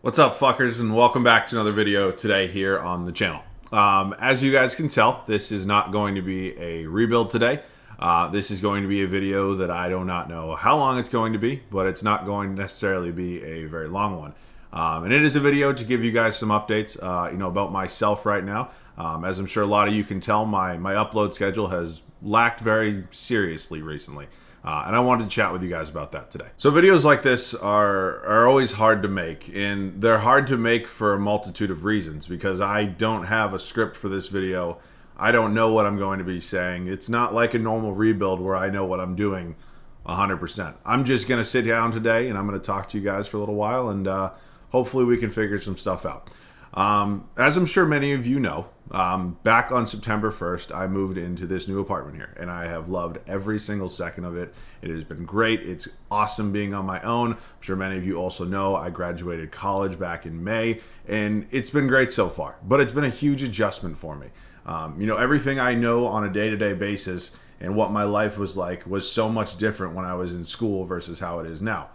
What's up, fuckers, and welcome back to another video today here on the channel. As you guys can tell, this is not going to be a rebuild today. This is going to be a video that I do not know how long it's going to be, but it's not going to necessarily be a very long one. And it is a video to give you guys some updates, about myself right now. As I'm sure a lot of you can tell, my upload schedule has lacked very seriously recently. And I wanted to chat with you guys about that today. So videos like this are always hard to make, and they're hard to make for a multitude of reasons because I don't have a script for this video. I don't know what I'm going to be saying. It's not like a normal rebuild where I know what I'm doing 100%. I'm just going to sit down today and I'm going to talk to you guys for a little while, and hopefully we can figure some stuff out. As I'm sure many of you know, back on September 1st, I moved into this new apartment here, and I have loved every single second of it. It has been great. It's awesome being on my own. I'm sure many of you also know I graduated college back in May, and it's been great so far, but it's been a huge adjustment for me. Everything I know on a day-to-day basis and what my life was like was so much different when I was in school versus how it is now.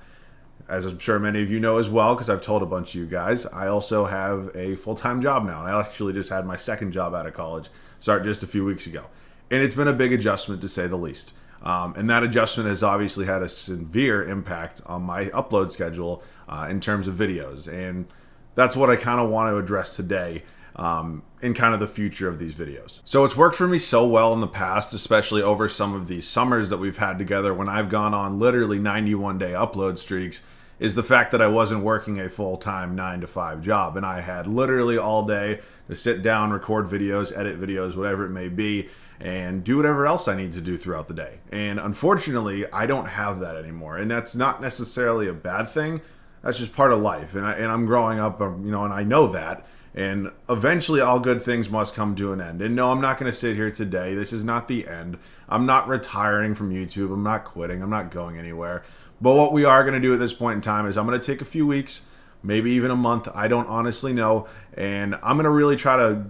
As I'm sure many of you know as well, because I've told a bunch of you guys, I also have a full-time job now. And I actually just had my second job out of college start just a few weeks ago. And it's been a big adjustment, to say the least. And that adjustment has obviously had a severe impact on my upload schedule in terms of videos. And that's what I kind of want to address today in kind of the future of these videos. So it's worked for me so well in the past, especially over some of these summers that we've had together when I've gone on literally 91-day upload streaks, is the fact that I wasn't working a full-time 9-to-5 job, and I had literally all day to sit down, record videos, edit videos, whatever it may be, and do whatever else I need to do throughout the day. And unfortunately, I don't have that anymore, and that's not necessarily a bad thing. That's just part of life, and I'm growing up, and I know that. And eventually all good things must come to an end. And no, I'm not going to sit here today. This is not the end. I'm not retiring from YouTube. I'm not quitting. I'm not going anywhere. But what we are going to do at this point in time is I'm going to take a few weeks, maybe even a month. I don't honestly know. And I'm going to really try to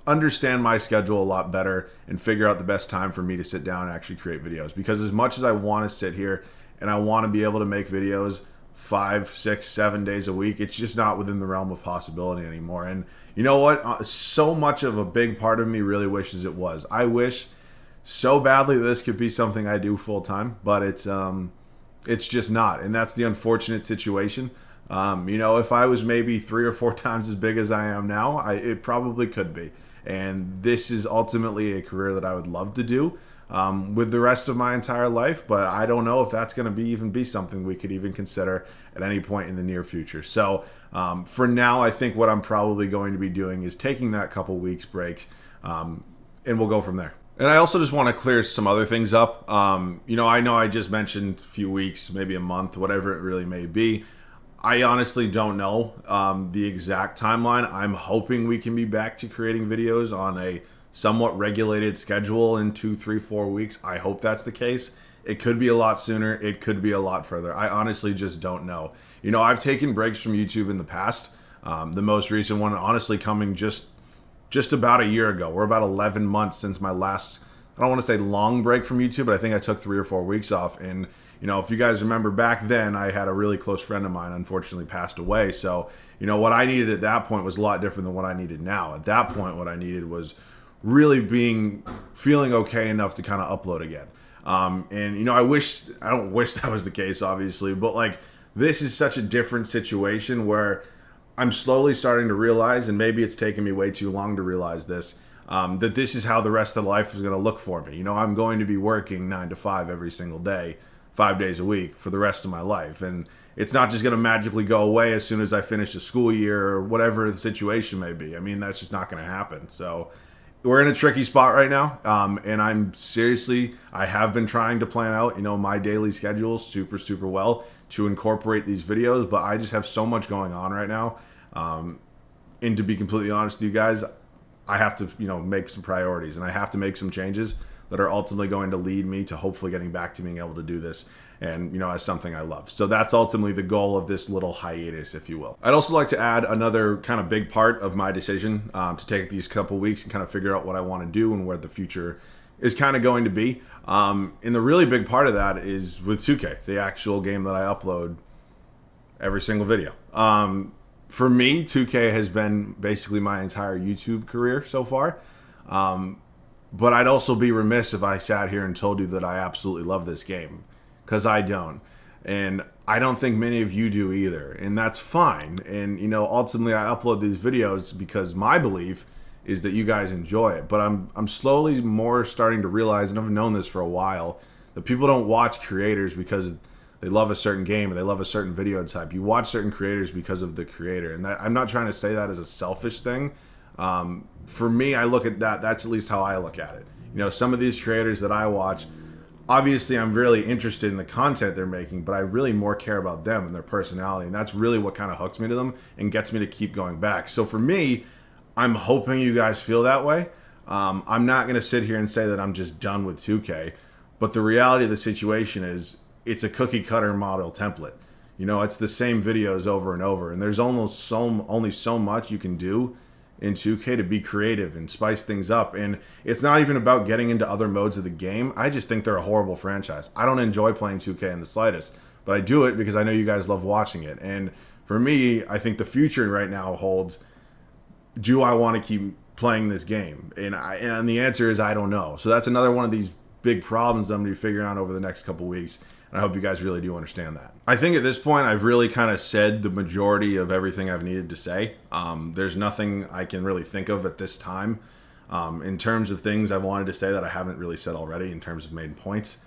understand my schedule a lot better and figure out the best time for me to sit down and actually create videos. Because as much as I want to sit here and I want to be able to make videos 5, 6, 7 days a week, it's just not within the realm of possibility anymore. And you know what? So much of a big part of me really wishes it was. I wish so badly this could be something I do full time, but it's just not. And that's the unfortunate situation. If I was maybe 3 or 4 times as big as I am now, it probably could be. And this is ultimately a career that I would love to do with the rest of my entire life, but I don't know if that's going to even be something we could even consider at any point in the near future. So for now, I think what I'm probably going to be doing is taking that couple weeks breaks, and we'll go from there. And I also just want to clear some other things up. I know I just mentioned a few weeks, maybe a month, whatever it really may be. I honestly don't know the exact timeline. I'm hoping we can be back to creating videos on a somewhat regulated schedule in 2, 3, 4 weeks. I hope that's the case. It could be a lot sooner. It could be a lot further. I honestly just don't know. I've taken breaks from YouTube in the past. The most recent one, honestly, coming just about a year ago. We're about 11 months since my last, I don't want to say long break from YouTube, but I think I took 3 or 4 weeks off. And, if you guys remember back then, I had a really close friend of mine unfortunately passed away. So, what I needed at that point was a lot different than what I needed now. At that point, what I needed was really feeling okay enough to kind of upload again. And I don't wish that was the case, obviously, but this is such a different situation where I'm slowly starting to realize, and maybe it's taken me way too long to realize this, that this is how the rest of life is going to look for me. I'm going to be working 9 to 5 every single day, 5 days a week for the rest of my life. And it's not just going to magically go away as soon as I finish a school year or whatever the situation may be. I mean, that's just not going to happen. So we're in a tricky spot right now, and I have been trying to plan out, my daily schedule super, super well to incorporate these videos, but I just have so much going on right now. And to be completely honest with you guys, I have to, make some priorities, and I have to make some changes that are ultimately going to lead me to hopefully getting back to being able to do this and, as something I love. So that's ultimately the goal of this little hiatus, if you will. I'd also like to add another kind of big part of my decision to take these couple weeks and kind of figure out what I want to do and where the future is kind of going to be. And the really big part of that is with 2K, the actual game that I upload every single video. For me, 2K has been basically my entire YouTube career so far. But I'd also be remiss if I sat here and told you that I absolutely love this game, because I don't. And I don't think many of you do either. And that's fine. And, ultimately I upload these videos because my belief is that you guys enjoy it. But I'm slowly more starting to realize, and I've known this for a while, that people don't watch creators because they love a certain game or they love a certain video type. You watch certain creators because of the creator. And I'm not trying to say that as a selfish thing. For me, I look at that. That's at least how I look at it. Some of these creators that I watch, obviously I'm really interested in the content they're making, but I really more care about them and their personality. And that's really what kind of hooks me to them and gets me to keep going back. So for me, I'm hoping you guys feel that way. I'm not going to sit here and say that I'm just done with 2K, but the reality of the situation is it's a cookie cutter model template. It's the same videos over and over, and there's only so much you can do in 2K to be creative and spice things up. And it's not even about getting into other modes of the game. I just think they're a horrible franchise. I don't enjoy playing 2K in the slightest, but I do it because I know you guys love watching it. And for me, I think the future right now holds, do I want to keep playing this game? And the answer is I don't know. So that's another one of these big problems I'm going to be figuring out over the next couple weeks. And I hope you guys really do understand that. I think at this point, I've really kind of said the majority of everything I've needed to say. There's nothing I can really think of at this time in terms of things I wanted to say that I haven't really said already in terms of main points.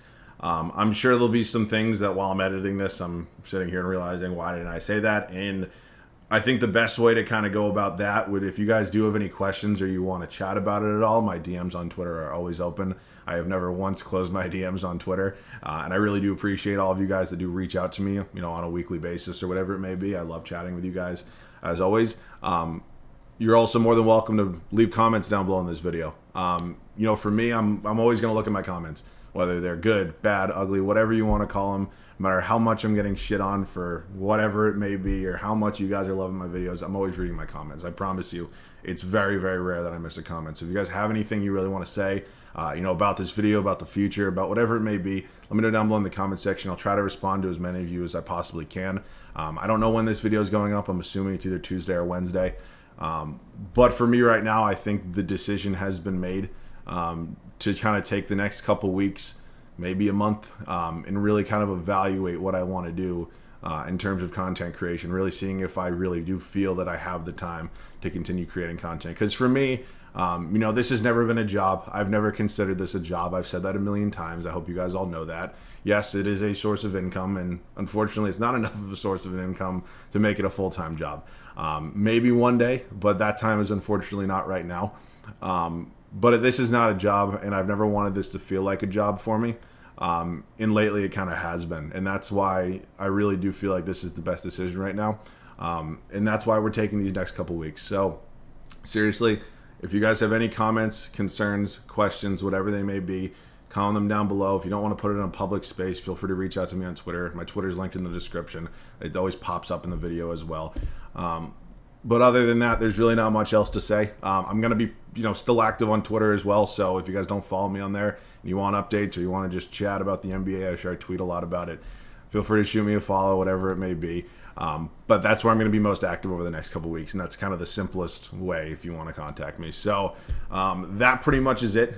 I'm sure there'll be some things that while I'm editing this, I'm sitting here and realizing, why didn't I say that? And I think the best way to kind of go about that would, if you guys do have any questions or you want to chat about it at all, my DMs on Twitter are always open. I have never once closed my DMs on Twitter. And I really do appreciate all of you guys that do reach out to me, on a weekly basis or whatever it may be. I love chatting with you guys as always. You're also more than welcome to leave comments down below in this video. For me, I'm always going to look at my comments, whether they're good, bad, ugly, whatever you want to call them. No matter how much I'm getting shit on for whatever it may be, or how much you guys are loving my videos, I'm always reading my comments. I promise you, it's very, very rare that I miss a comment. So if you guys have anything you really want to say, about this video, about the future, about whatever it may be, let me know down below in the comment section. I'll try to respond to as many of you as I possibly can. I don't know when this video is going up. I'm assuming it's either Tuesday or Wednesday. But for me right now, I think the decision has been made to kind of take the next couple weeks, maybe a month, and really kind of evaluate what I want to do in terms of content creation, really seeing if I really do feel that I have the time to continue creating content. Because for me, this has never been a job. I've never considered this a job. I've said that a million times. I hope you guys all know that. Yes, it is a source of income, and unfortunately, it's not enough of a source of income to make it a full-time job. Maybe one day, but that time is unfortunately not right now. But this is not a job, and I've never wanted this to feel like a job for me. And lately it kind of has been. And that's why I really do feel like this is the best decision right now. And that's why we're taking these next couple weeks. So seriously, if you guys have any comments, concerns, questions, whatever they may be, comment them down below. If you don't want to put it in a public space, feel free to reach out to me on Twitter. My Twitter is linked in the description. It always pops up in the video as well. But other than that, there's really not much else to say. I'm going to be, still active on Twitter as well. So if you guys don't follow me on there and you want updates or you want to just chat about the NBA, I'm sure I tweet a lot about it. Feel free to shoot me a follow, whatever it may be. But that's where I'm going to be most active over the next couple weeks. And that's kind of the simplest way if you want to contact me. So that pretty much is it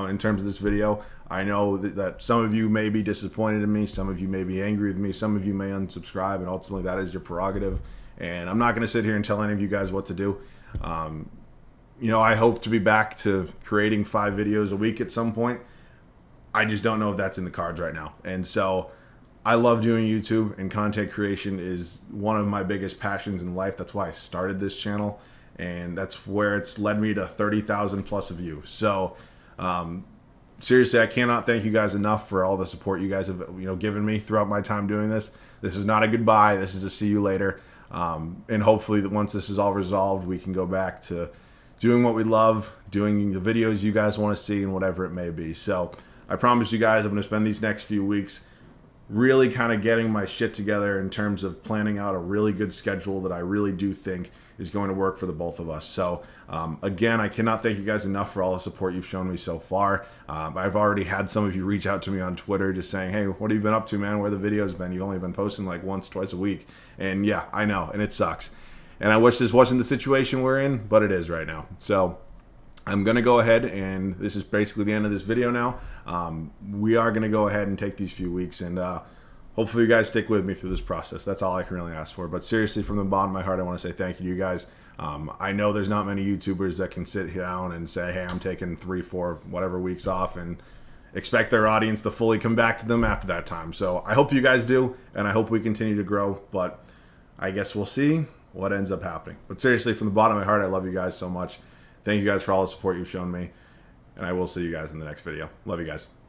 in terms of this video. I know that some of you may be disappointed in me. Some of you may be angry with me. Some of you may unsubscribe. And ultimately, that is your prerogative. And I'm not going to sit here and tell any of you guys what to do. I hope to be back to creating 5 videos a week at some point. I just don't know if that's in the cards right now. And so I love doing YouTube, and content creation is one of my biggest passions in life. That's why I started this channel, and that's where it's led me to 30,000 plus views. So seriously, I cannot thank you guys enough for all the support you guys have given me throughout my time doing this. This is not a goodbye. This is a see you later. And hopefully once this is all resolved, we can go back to doing what we love, doing the videos you guys want to see, and whatever it may be. So I promise you guys I'm going to spend these next few weeks really kind of getting my shit together in terms of planning out a really good schedule that I really do think is going to work for the both of us. So again, I cannot thank you guys enough for all the support you've shown me so far. I've already had some of you reach out to me on Twitter just saying, hey, what have you been up to, man? Where the videos been? You've only been posting like once, twice a week. And yeah, I know, and it sucks. And I wish this wasn't the situation we're in, but it is right now. So I'm going to go ahead, and this is basically the end of this video now. We are going to go ahead and take these few weeks, and hopefully you guys stick with me through this process. That's all I can really ask for. But seriously, from the bottom of my heart, I want to say thank you to you guys. I know there's not many YouTubers that can sit down and say, hey, I'm taking 3, 4, whatever weeks off and expect their audience to fully come back to them after that time. So I hope you guys do, and I hope we continue to grow. But I guess we'll see what ends up happening. But seriously, from the bottom of my heart, I love you guys so much. Thank you guys for all the support you've shown me, and I will see you guys in the next video. Love you guys.